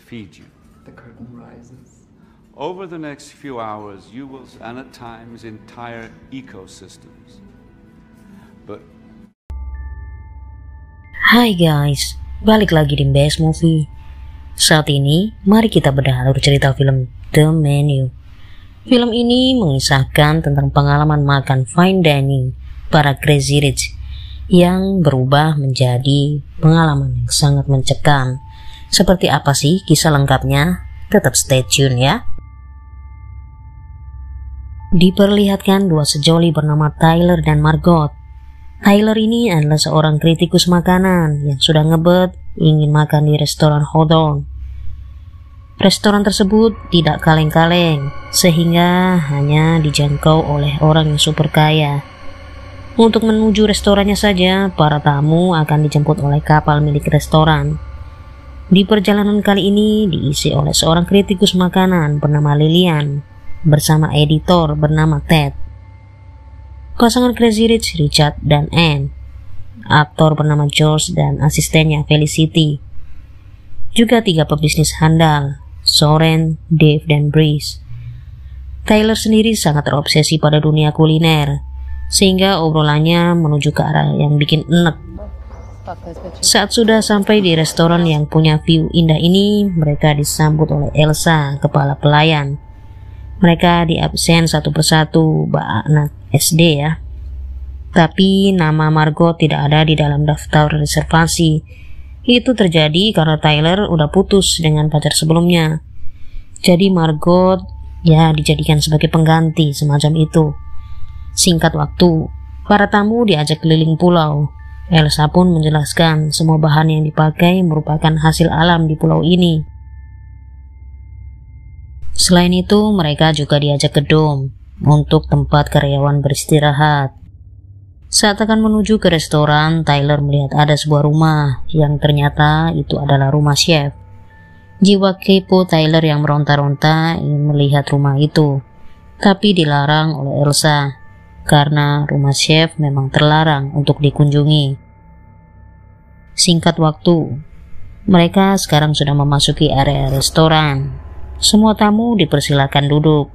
feed you. The curtain rises. Over the next few hours, you will, and at times, entire ecosystems. But Hai guys, balik lagi di Best Movie. Saat ini, mari kita bedah alur cerita film The Menu. Film ini mengisahkan tentang pengalaman makan fine dining para Crazy Rich yang berubah menjadi pengalaman yang sangat mencekam. Seperti apa sih kisah lengkapnya? Tetap stay tune ya. Diperlihatkan dua sejoli bernama Tyler dan Margot. Tyler ini adalah seorang kritikus makanan yang sudah ngebet ingin makan di restoran Hawthorne. Restoran tersebut tidak kaleng-kaleng sehingga hanya dijangkau oleh orang yang super kaya. Untuk menuju restorannya saja, para tamu akan dijemput oleh kapal milik restoran. Di perjalanan kali ini diisi oleh seorang kritikus makanan bernama Lillian bersama editor bernama Ted. Pasangan Crazy Rich, Richard dan Anne, aktor bernama George dan asistennya Felicity. Juga tiga pebisnis handal, Soren, Dave, dan Breeze. Tyler sendiri sangat terobsesi pada dunia kuliner, sehingga obrolannya menuju ke arah yang bikin enek. Saat sudah sampai di restoran yang punya view indah ini, mereka disambut oleh Elsa, kepala pelayan. Mereka diabsen satu persatu, anak SD ya. Tapi nama Margot tidak ada di dalam daftar reservasi. Itu terjadi karena Tyler udah putus dengan pacar sebelumnya. Jadi Margot ya dijadikan sebagai pengganti semacam itu. Singkat waktu, para tamu diajak keliling pulau. Elsa pun menjelaskan semua bahan yang dipakai merupakan hasil alam di pulau ini. Selain itu, mereka juga diajak ke dom untuk tempat karyawan beristirahat. Saat akan menuju ke restoran, Tyler melihat ada sebuah rumah yang ternyata itu adalah rumah chef. Jiwa kepo Tyler yang meronta-ronta ingin melihat rumah itu, tapi dilarang oleh Elsa karena rumah chef memang terlarang untuk dikunjungi. Singkat waktu, mereka sekarang sudah memasuki area restoran. Semua tamu dipersilakan duduk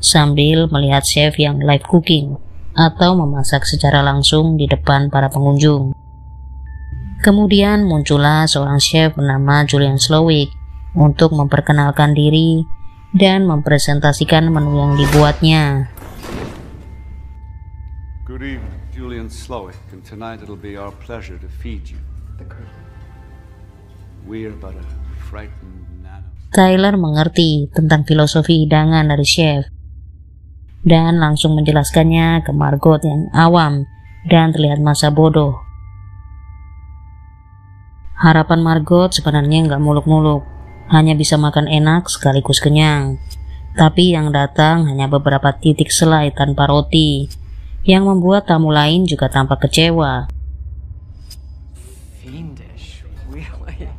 sambil melihat chef yang live cooking atau memasak secara langsung di depan para pengunjung. Kemudian muncullah seorang chef bernama Julian Slowik untuk memperkenalkan diri dan mempresentasikan menu yang dibuatnya. good evening, Julian Slowick, and tonight it'll be our pleasure to feed you. The curtain. We're but a frightened nano. Tyler mengerti tentang filosofi hidangan dari chef dan langsung menjelaskannya ke Margot yang awam dan terlihat masa bodoh. Harapan Margot sebenarnya nggak muluk-muluk, hanya bisa makan enak sekaligus kenyang. Tapi yang datang hanya beberapa titik selai tanpa roti, yang membuat tamu lain juga tampak kecewa. Fiendish, really?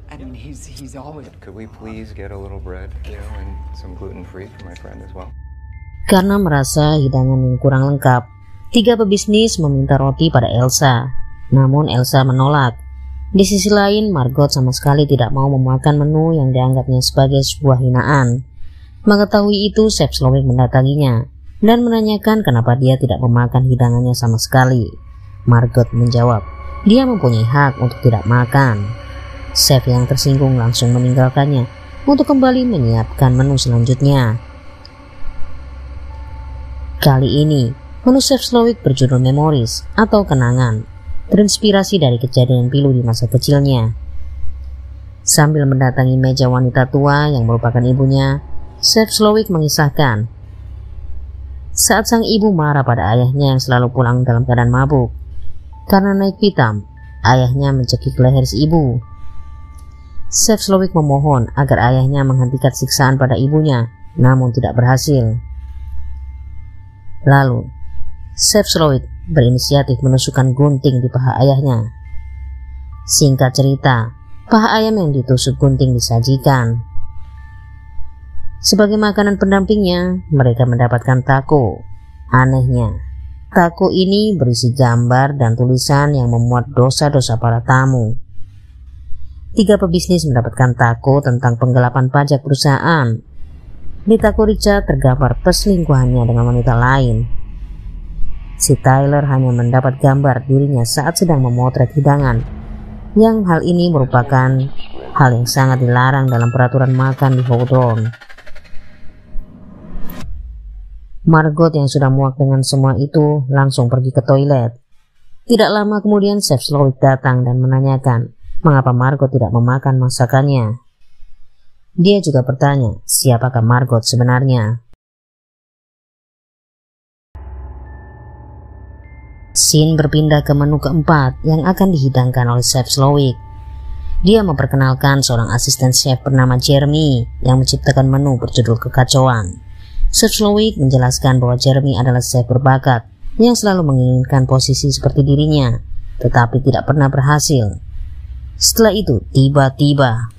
I mean, he's always. Could we please get a little bread, and some gluten-free for my friend as well? Karena merasa hidangan yang kurang lengkap, tiga pebisnis meminta roti pada Elsa. Namun Elsa menolak. Di sisi lain, Margot sama sekali tidak mau memakan menu yang dianggapnya sebagai sebuah hinaan. Mengetahui itu, Chef Slowik mendatanginya dan menanyakan kenapa dia tidak memakan hidangannya sama sekali. Margot menjawab, dia mempunyai hak untuk tidak makan. Chef yang tersinggung langsung meninggalkannya untuk kembali menyiapkan menu selanjutnya. Kali ini, menu Chef Slowik berjudul Memories atau Kenangan, terinspirasi dari kejadian pilu di masa kecilnya. Sambil mendatangi meja wanita tua yang merupakan ibunya, Chef Slowik mengisahkan saat sang ibu marah pada ayahnya yang selalu pulang dalam keadaan mabuk. Karena naik pitam, ayahnya mencekik leher si ibu. Chef Slowik memohon agar ayahnya menghentikan siksaan pada ibunya, namun tidak berhasil. Lalu, Chef Slowik berinisiatif menusukkan gunting di paha ayahnya. Singkat cerita, paha ayam yang ditusuk gunting disajikan. Sebagai makanan pendampingnya, mereka mendapatkan taco. Anehnya, taco ini berisi gambar dan tulisan yang memuat dosa-dosa para tamu. 3 pebisnis mendapatkan tako tentang penggelapan pajak perusahaan. Di tako Richard tergambar perselingkuhannya dengan wanita lain. Si Tyler hanya mendapat gambar dirinya saat sedang memotret hidangan, yang hal ini merupakan hal yang sangat dilarang dalam peraturan makan di Hawthorne. Margot yang sudah muak dengan semua itu langsung pergi ke toilet. Tidak lama kemudian Chef Slowik datang dan menanyakan mengapa Margot tidak memakan masakannya. Dia juga bertanya siapakah Margot sebenarnya. Scene berpindah ke menu keempat yang akan dihidangkan oleh Chef Slowik. Dia memperkenalkan seorang asisten chef bernama Jeremy yang menciptakan menu berjudul Kekacauan. Chef Slowik menjelaskan bahwa Jeremy adalah chef berbakat yang selalu menginginkan posisi seperti dirinya, tetapi tidak pernah berhasil. Setelah itu, tiba-tiba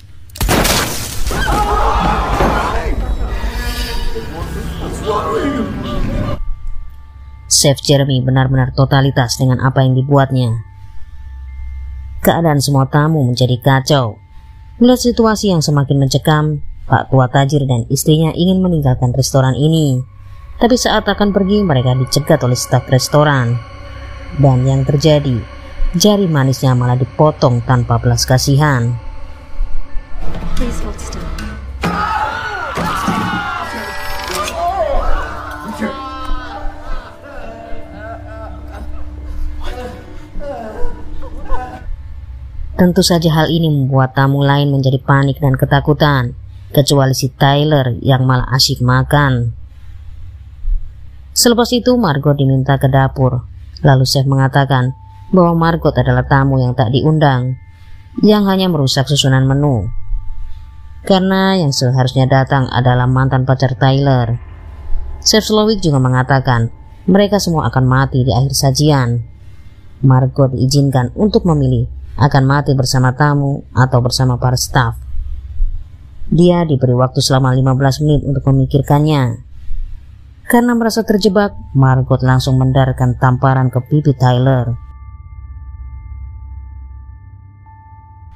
Chef Jeremy benar-benar totalitas dengan apa yang dibuatnya. Keadaan semua tamu menjadi kacau. Melihat situasi yang semakin mencekam, Pak tua tajir dan istrinya ingin meninggalkan restoran ini. Tapi saat akan pergi, mereka dicegat oleh staf restoran. Dan yang terjadi, jari manisnya malah dipotong tanpa belas kasihan. Please hold still. Tentu saja hal ini membuat tamu lain menjadi panik dan ketakutan, kecuali si Tyler yang malah asyik makan. Selepas itu Margot diminta ke dapur, lalu chef mengatakan bahwa Margot adalah tamu yang tak diundang, yang hanya merusak susunan menu. Karena yang seharusnya datang adalah mantan pacar Tyler. Chef Slowik juga mengatakan mereka semua akan mati di akhir sajian. Margot diizinkan untuk memilih akan mati bersama tamu atau bersama para staf. Dia diberi waktu selama 15 menit untuk memikirkannya. Karena merasa terjebak, Margot langsung mendarkan tamparan ke pipi Tyler.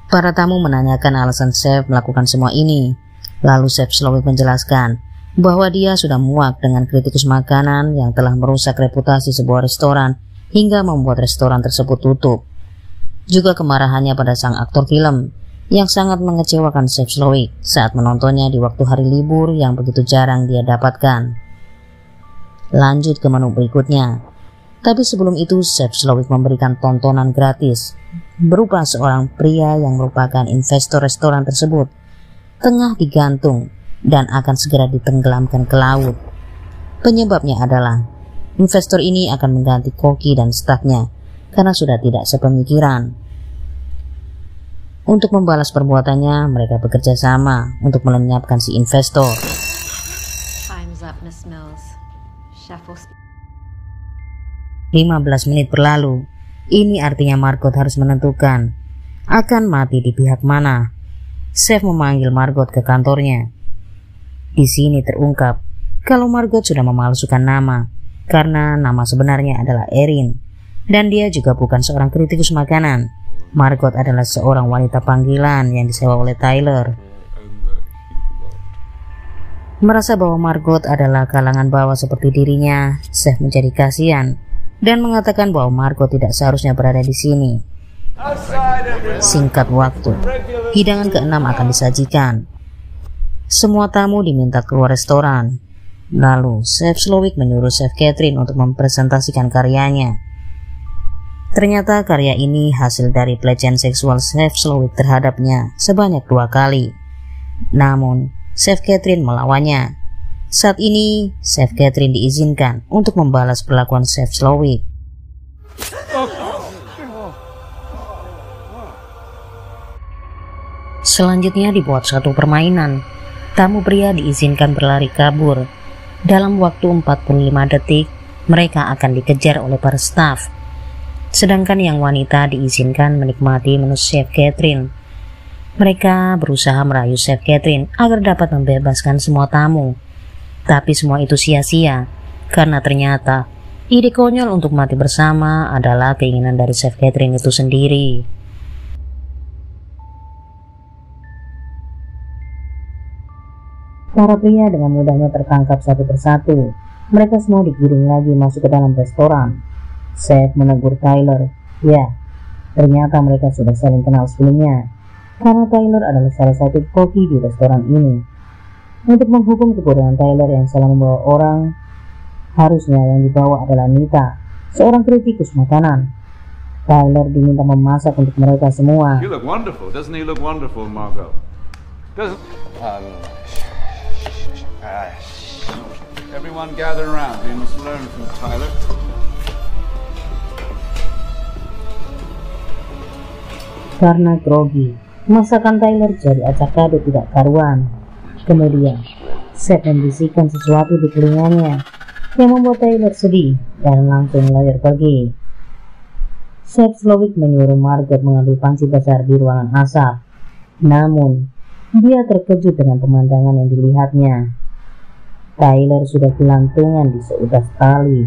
Para tamu menanyakan alasan chef melakukan semua ini. Lalu Chef Slowik menjelaskan bahwa dia sudah muak dengan kritikus makanan yang telah merusak reputasi sebuah restoran hingga membuat restoran tersebut tutup. Juga kemarahannya pada sang aktor film yang sangat mengecewakan Chef Slowik saat menontonnya di waktu hari libur yang begitu jarang dia dapatkan. Lanjut ke menu berikutnya. Tapi sebelum itu Chef Slowik memberikan tontonan gratis berupa seorang pria yang merupakan investor restoran tersebut tengah digantung dan akan segera ditenggelamkan ke laut. Penyebabnya adalah investor ini akan mengganti koki dan stafnya karena sudah tidak sepemikiran. Untuk membalas perbuatannya, mereka bekerja sama untuk melenyapkan si investor. Time's up, Miss Mills. Chef will 15 menit berlalu. Ini artinya Margot harus menentukan akan mati di pihak mana. Chef memanggil Margot ke kantornya. Di sini terungkap kalau Margot sudah memalsukan nama karena nama sebenarnya adalah Erin. Dan dia juga bukan seorang kritikus makanan. Margot adalah seorang wanita panggilan yang disewa oleh Tyler. Merasa bahwa Margot adalah kalangan bawah seperti dirinya, Chef menjadi kasihan dan mengatakan bahwa Margot tidak seharusnya berada di sini. Singkat waktu, hidangan ke-6 akan disajikan. Semua tamu diminta keluar restoran. Lalu Chef Slowik menyuruh Chef Catherine untuk mempresentasikan karyanya. Ternyata karya ini hasil dari pelecehan seksual Chef Slowik terhadapnya sebanyak 2 kali. Namun, Chef Catherine melawannya. Saat ini, Chef Catherine diizinkan untuk membalas perlakuan Chef Slowik. Selanjutnya dibuat suatu permainan. Tamu pria diizinkan berlari kabur. Dalam waktu 45 detik, mereka akan dikejar oleh para staf. Sedangkan yang wanita diizinkan menikmati menu Chef Catherine. Mereka berusaha merayu Chef Catherine agar dapat membebaskan semua tamu. Tapi semua itu sia-sia, karena ternyata ide konyol untuk mati bersama adalah keinginan dari Chef Catherine itu sendiri. Para pria dengan mudahnya tertangkap satu persatu. Mereka semua digiring lagi masuk ke dalam restoran. Chef menegur Tyler. Ya, ternyata mereka sudah saling kenal sebelumnya, karena Tyler adalah salah satu koki di restoran ini. Untuk menghukum kebodohan Tyler yang salah membawa orang, harusnya yang dibawa adalah Nita, seorang kritikus makanan. Tyler diminta memasak untuk mereka semua. You look wonderful. Doesn't he look wonderful, Margot? Doesn't... Everyone gather around. We must learn from Tyler. Karena grogi, masakan Tyler jadi acak kade tidak karuan. Kemudian, Chef membisikkan sesuatu di telinganya yang membuat Tyler sedih dan langsung lari pergi. Chef Slowik menyuruh Margot mengambil panci besar di ruangan asap. Namun, dia terkejut dengan pemandangan yang dilihatnya. Tyler sudah gelantungan di seutas tali.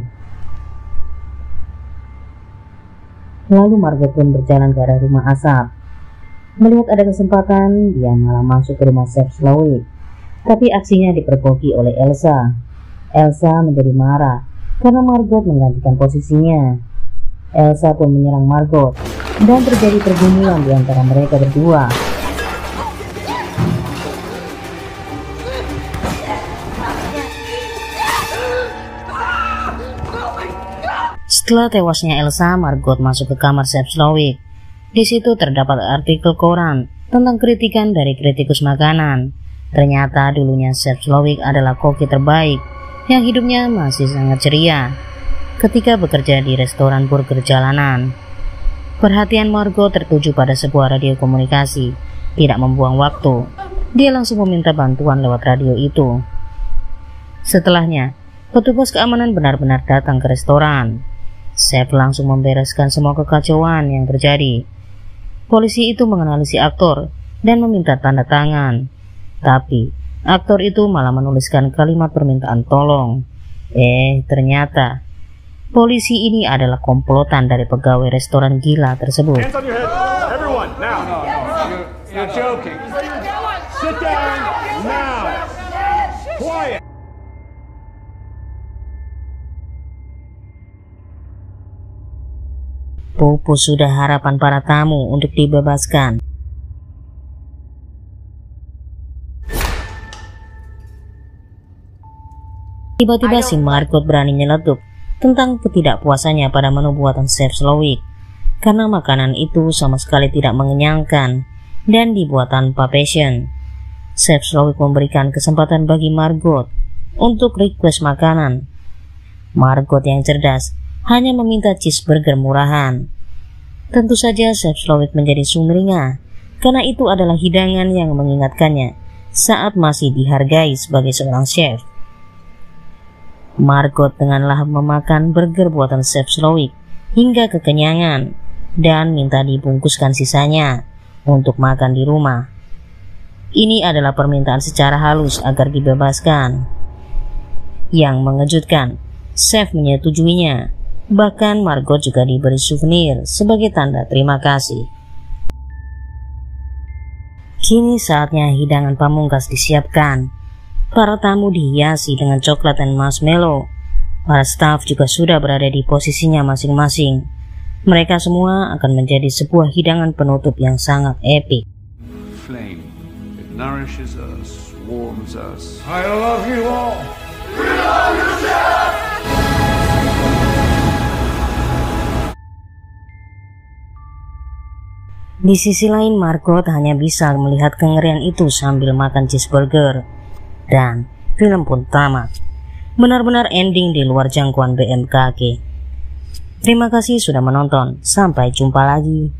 Lalu Margot pun berjalan ke arah rumah asap. Melihat ada kesempatan, dia malah masuk ke rumah Chef Slowik. Tapi aksinya dipergoki oleh Elsa. Elsa menjadi marah karena Margot menggantikan posisinya. Elsa pun menyerang Margot dan terjadi pergumulan di antara mereka berdua. Setelah tewasnya Elsa, Margot masuk ke kamar Chef Slowik. Di situ terdapat artikel koran tentang kritikan dari kritikus makanan. Ternyata dulunya Chef Slowik adalah koki terbaik yang hidupnya masih sangat ceria ketika bekerja di restoran burger jalanan. Perhatian Margot tertuju pada sebuah radio komunikasi. Tidak membuang waktu, dia langsung meminta bantuan lewat radio itu. Setelahnya, petugas keamanan benar-benar datang ke restoran. Chef langsung membereskan semua kekacauan yang terjadi. Polisi itu mengenali si aktor dan meminta tanda tangan. Tapi, aktor itu malah menuliskan kalimat permintaan tolong. Ternyata polisi ini adalah komplotan dari pegawai restoran gila tersebut. Hands on your head. Everyone, now. You're joking. Sit down now. Quiet. Pupus sudah harapan para tamu untuk dibebaskan. Tiba-tiba si Margot berani nyeletuk tentang ketidakpuasannya pada menu buatan Chef Slowik, karena makanan itu sama sekali tidak mengenyangkan dan dibuat tanpa passion. Chef Slowik memberikan kesempatan bagi Margot untuk request makanan. Margot yang cerdas hanya meminta cheeseburger murahan. Tentu saja Chef Slowik menjadi sumringah, karena itu adalah hidangan yang mengingatkannya saat masih dihargai sebagai seorang chef. Margot dengan lahap memakan burger buatan Chef Slowik hingga kekenyangan dan minta dibungkuskan sisanya untuk makan di rumah. Ini adalah permintaan secara halus agar dibebaskan. Yang mengejutkan, Chef menyetujuinya. Bahkan Margot juga diberi souvenir sebagai tanda terima kasih. Kini saatnya hidangan pamungkas disiapkan. Para tamu dihiasi dengan coklat dan marshmallow. Para staf juga sudah berada di posisinya masing-masing. Mereka semua akan menjadi sebuah hidangan penutup yang sangat epik. Flame. It nourishes us, warms us. I love you all. Di sisi lain, Margot hanya bisa melihat kengerian itu sambil makan cheeseburger. Dan film pun tamat. Benar-benar ending di luar jangkauan BMKG. Terima kasih sudah menonton. Sampai jumpa lagi.